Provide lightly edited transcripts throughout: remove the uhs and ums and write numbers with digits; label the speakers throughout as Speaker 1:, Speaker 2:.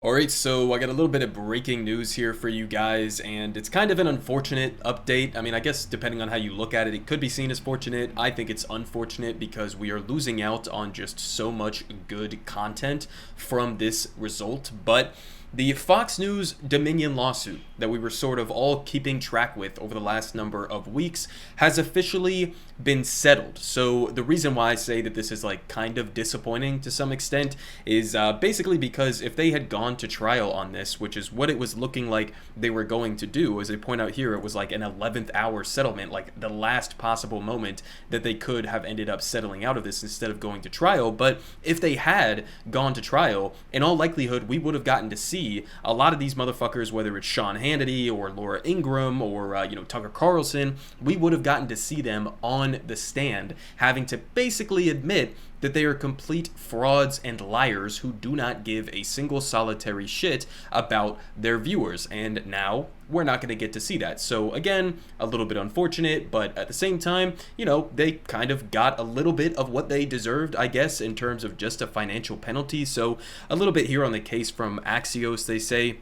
Speaker 1: Alright, so I got a little bit of breaking news here for you guys, and it's kind of an unfortunate update. I mean, I guess depending on how you look at it, it could be seen as fortunate. I think it's unfortunate because we are losing out on just so much good content from this result, but the Fox News Dominion lawsuit that we were sort of all keeping track with over the last number of weeks has officially been settled. So the reason why I say that this is like kind of disappointing to some extent is basically because if they had gone to trial on this, which is what it was looking like they were going to do, as they point out here, it was like an 11th hour settlement, like the last possible moment that they could have ended up settling out of this instead of going to trial. But if they had gone to trial, in all likelihood, we would have gotten to see a lot of these motherfuckers, whether it's Sean Hannity or Laura Ingraham or Tucker Carlson, we would have gotten to see them on the stand having to basically admit that they are complete frauds and liars who do not give a single solitary shit about their viewers. And now we're not going to get to see that. So again, a little bit unfortunate, but at the same time, they kind of got a little bit of what they deserved, I guess, in terms of just a financial penalty. So a little bit here on the case from Axios, they say,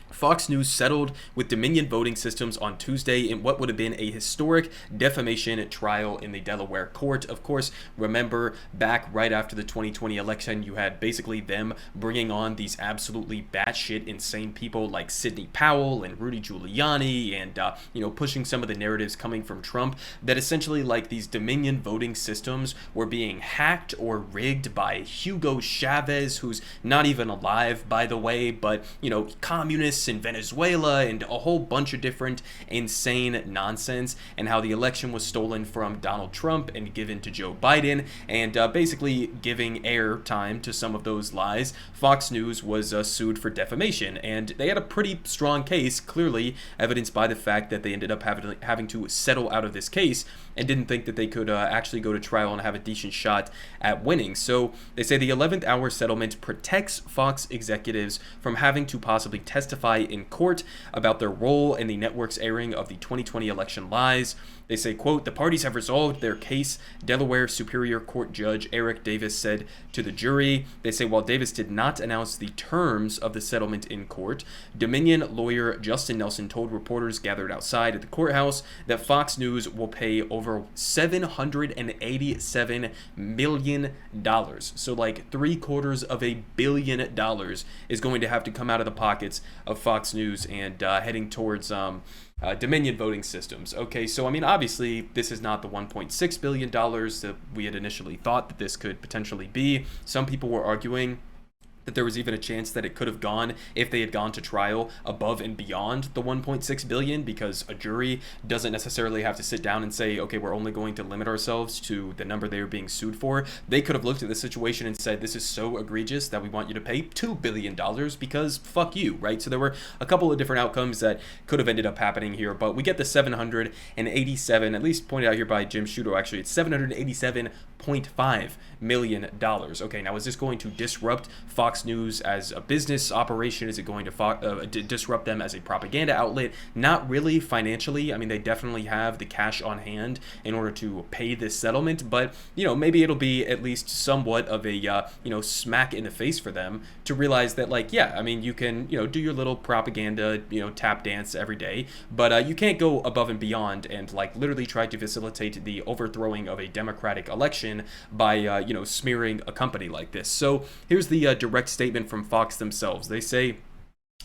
Speaker 1: Fox News settled with Dominion Voting Systems on Tuesday in what would have been a historic defamation trial in the Delaware court. Of course, remember back right after the 2020 election, you had basically them bringing on these absolutely batshit insane people like Sidney Powell and Rudy Giuliani and, pushing some of the narratives coming from Trump that essentially like these Dominion voting systems were being hacked or rigged by Hugo Chavez, who's not even alive, by the way, but, communists in Venezuela and a whole bunch of different insane nonsense, and how the election was stolen from Donald Trump and given to Joe Biden, and basically giving air time to some of those lies. Fox News was sued for defamation, and they had a pretty strong case, clearly evidenced by the fact that they ended up having to settle out of this case and didn't think that they could actually go to trial and have a decent shot at winning. So they say the 11th hour settlement protects Fox executives from having to possibly testify in court about their role in the network's airing of the 2020 election lies. They say, quote, the parties have resolved their case, Delaware Superior Court Judge Eric Davis said to the jury. They say while Davis did not announce the terms of the settlement in court, Dominion lawyer Justin Nelson told reporters gathered outside at the courthouse that Fox News will pay over $787 million. So like $750 million is going to have to come out of the pockets of Fox News and heading towards Dominion voting systems. Okay, so I mean, obviously, this is not the $1.6 billion that we had initially thought that this could potentially be. Some people were arguing that there was even a chance that it could have gone, if they had gone to trial, above and beyond the 1.6 billion, because a jury doesn't necessarily have to sit down and say, okay, we're only going to limit ourselves to the number they are being sued for. They could have looked at the situation and said, this is so egregious that we want you to pay $2 billion because fuck you, right? So there were a couple of different outcomes that could have ended up happening here, but we get the 787, at least pointed out here by Jim Shudo, actually, it's $787.5 million. Okay, now is this going to disrupt Fox News as a business operation? Is it going to disrupt them as a propaganda outlet? Not really financially. I mean, they definitely have the cash on hand in order to pay this settlement, but, maybe it'll be at least somewhat of a, smack in the face for them to realize that, like, yeah, I mean, you can, do your little propaganda, tap dance every day, but you can't go above and beyond and, like, literally try to facilitate the overthrowing of a democratic election by, smearing a company like this. So here's the direct statement from Fox themselves. They say,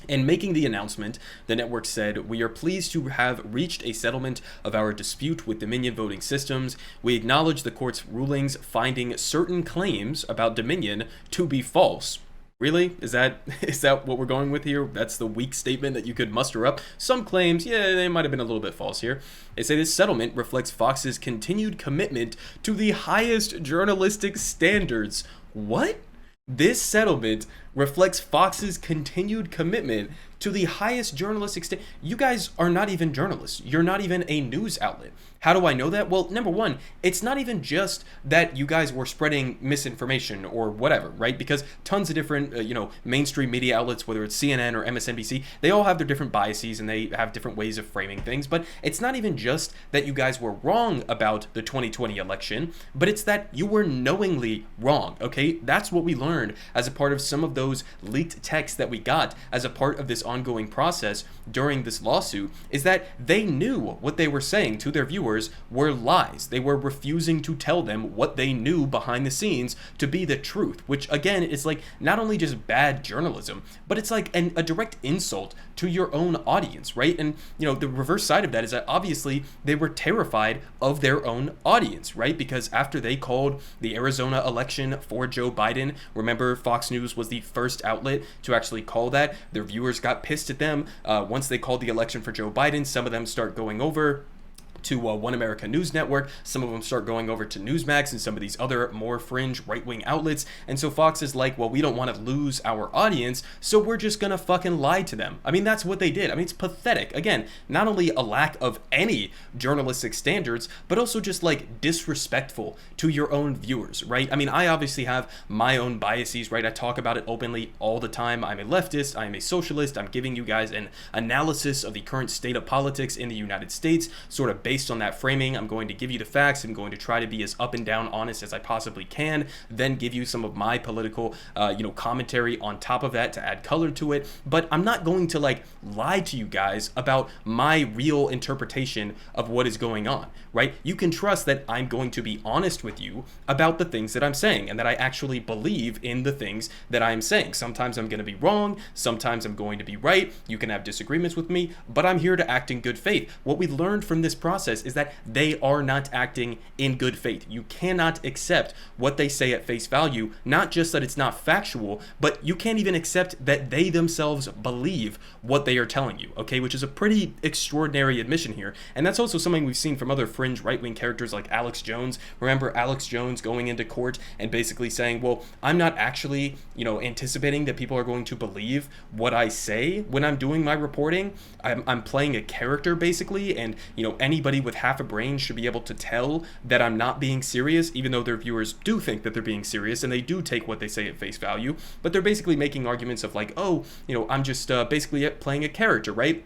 Speaker 1: in making the announcement, the network said, we are pleased to have reached a settlement of our dispute with Dominion Voting Systems. We acknowledge the court's rulings finding certain claims about Dominion to be false. Really? Is that what we're going with here? That's the weak statement that you could muster up. Some claims, yeah, they might have been a little bit false here. They say this settlement reflects Fox's continued commitment to the highest journalistic standards. What? This settlement reflects Fox's continued commitment to the highest journalistic standard. You guys are not even journalists. You're not even a news outlet. How do I know that? Well, number one, it's not even just that you guys were spreading misinformation or whatever, right? Because tons of different, mainstream media outlets, whether it's CNN or MSNBC, they all have their different biases and they have different ways of framing things. But it's not even just that you guys were wrong about the 2020 election, but it's that you were knowingly wrong, okay? That's what we learned as a part of some of those leaked texts that we got as a part of this ongoing process during this lawsuit, is that they knew what they were saying to their viewers were lies. They were refusing to tell them what they knew behind the scenes to be the truth, which again is like not only just bad journalism, but it's like a direct insult to your own audience, right? And the reverse side of that is that obviously they were terrified of their own audience, right? Because after they called the Arizona election for Joe Biden, remember Fox News was the first outlet to actually call that. Their viewers got pissed at them. Once they called the election for Joe Biden, some of them start going over to One America News Network. Some of them start going over to Newsmax and some of these other more fringe right-wing outlets. And so Fox is like, well, we don't want to lose our audience, so we're just gonna fucking lie to them. I mean, that's what they did. I mean, it's pathetic. Again, not only a lack of any journalistic standards, but also just like disrespectful to your own viewers, right? I mean, I obviously have my own biases, right? I talk about it openly all the time. I'm a leftist, I'm a socialist. I'm giving you guys an analysis of the current state of politics in the United States, sort of based on that framing. I'm going to give you the facts. I'm going to try to be as up and down honest as I possibly can, then give you some of my political, commentary on top of that to add color to it. But I'm not going to like lie to you guys about my real interpretation of what is going on, right? You can trust that I'm going to be honest with you about the things that I'm saying and that I actually believe in the things that I'm saying. Sometimes I'm going to be wrong. Sometimes I'm going to be right. You can have disagreements with me, but I'm here to act in good faith. What we learned from this process is that they are not acting in good faith. You cannot accept what they say at face value, not just that it's not factual, but you can't even accept that they themselves believe what they are telling you, okay? Which is a pretty extraordinary admission here. And that's also something we've seen from other fringe right-wing characters like Alex Jones. Remember Alex Jones going into court and basically saying, well, I'm not actually, anticipating that people are going to believe what I say when I'm doing my reporting. I'm playing a character basically, and anybody with half a brain should be able to tell that I'm not being serious, even though their viewers do think that they're being serious and they do take what they say at face value. But they're basically making arguments of like, oh, I'm just basically playing a character, right?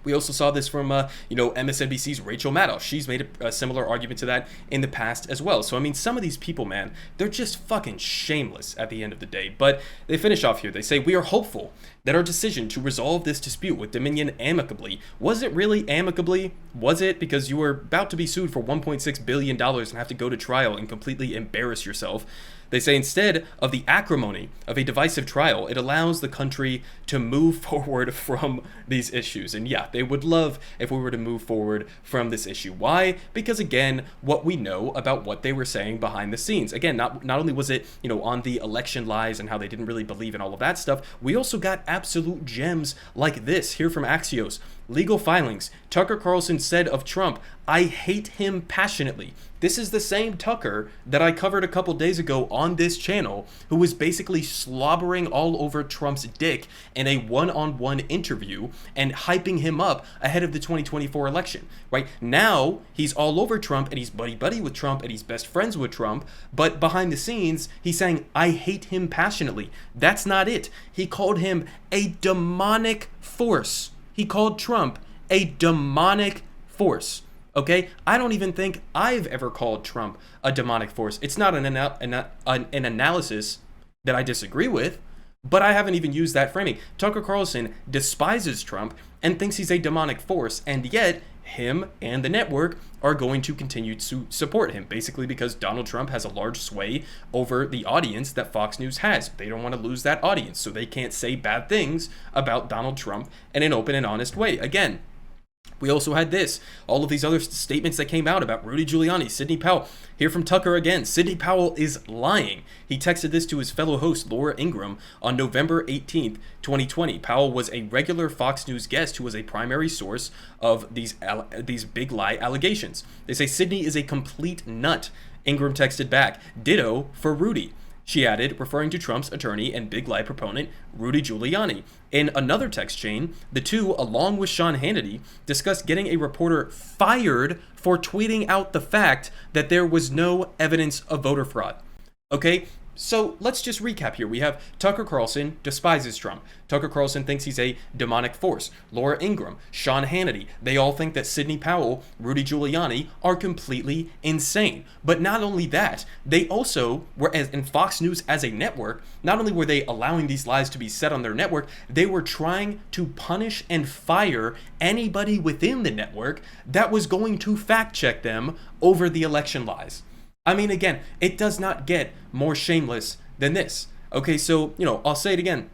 Speaker 1: We also saw this from, MSNBC's Rachel Maddow. She's made a similar argument to that in the past as well. So, I mean, some of these people, man, they're just fucking shameless at the end of the day. But they finish off here. They say, we are hopeful that our decision to resolve this dispute with Dominion amicably. Was it really amicably? Was it? Because you were about to be sued for $1.6 billion and have to go to trial and completely embarrass yourself. They say instead of the acrimony of a divisive trial, it allows the country to move forward from these issues. And yeah, they would love if we were to move forward from this issue. Why? Because again, what we know about what they were saying behind the scenes. Again, not only was it, on the election lies and how they didn't really believe in all of that stuff, we also got absolute gems like this here from Axios. Legal filings. Tucker Carlson said of Trump, I hate him passionately. This is the same Tucker that I covered a couple days ago on this channel, who was basically slobbering all over Trump's dick in a one-on-one interview and hyping him up ahead of the 2024 election, right? Now, he's all over Trump and he's buddy-buddy with Trump and he's best friends with Trump, but behind the scenes, he's saying, I hate him passionately. That's not it. He called him a demonic force. He called Trump a demonic force. Okay, I don't even think I've ever called Trump a demonic force. It's not an analysis that I disagree with, but I haven't even used that framing. Tucker Carlson despises Trump and thinks he's a demonic force, and yet him and the network are going to continue to support him, basically because Donald Trump has a large sway over the audience that Fox News has. They don't want to lose that audience, so they can't say bad things about Donald Trump in an open and honest way. Again, we also had all of these other statements that came out about Rudy Giuliani, Sidney Powell. Here from Tucker again. Sidney Powell is lying. He texted this to his fellow host, Laura Ingraham, on November 18th, 2020. Powell was a regular Fox News guest who was a primary source of these big lie allegations. They say Sidney is a complete nut. Ingraham texted back, ditto for Rudy. she added, referring to Trump's attorney and big lie proponent, Rudy Giuliani. In another text chain, the two, along with Sean Hannity, discussed getting a reporter fired for tweeting out the fact that there was no evidence of voter fraud. Okay? So let's just recap here. We have Tucker Carlson despises Trump. Tucker Carlson thinks he's a demonic force. Laura Ingraham, Sean Hannity, they all think that Sidney Powell, Rudy Giuliani are completely insane. But not only that, they also were, as in Fox News as a network, not only were they allowing these lies to be said on their network, they were trying to punish and fire anybody within the network that was going to fact check them over the election lies. I mean, again, it does not get more shameless than this. Okay, so, I'll say it again.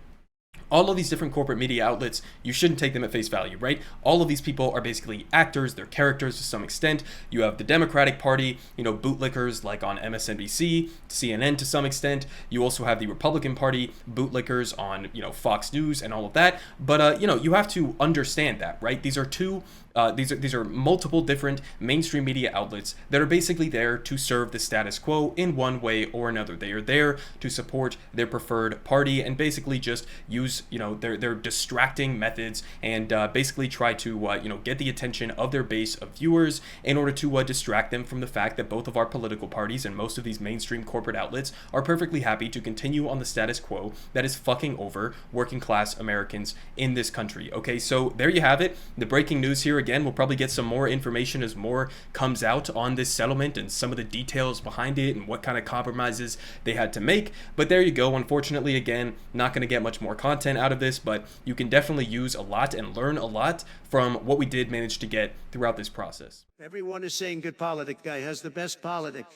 Speaker 1: All of these different corporate media outlets, you shouldn't take them at face value, right? All of these people are basically actors, they're characters to some extent. You have the Democratic Party, bootlickers like on MSNBC, CNN to some extent. You also have the Republican Party, bootlickers on, Fox News and all of that. But, you have to understand that, right? These are multiple different mainstream media outlets that are basically there to serve the status quo in one way or another. They are there to support their preferred party and basically just use their distracting methods and basically try to get the attention of their base of viewers in order to distract them from the fact that both of our political parties and most of these mainstream corporate outlets are perfectly happy to continue on the status quo that is fucking over working class Americans in this country. Okay, so there you have it. The breaking news here. Again, we'll probably get some more information as more comes out on this settlement and some of the details behind it and what kind of compromises they had to make. But there you go. Unfortunately, again, not going to get much more content out of this, but you can definitely use a lot and learn a lot from what we did manage to get throughout this process.
Speaker 2: Everyone is saying good Politic guy has the best Politic.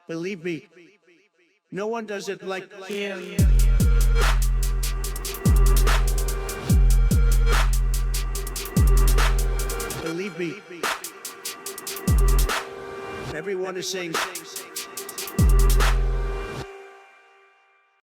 Speaker 2: Believe me, no one does it like him. Believe me, everyone is saying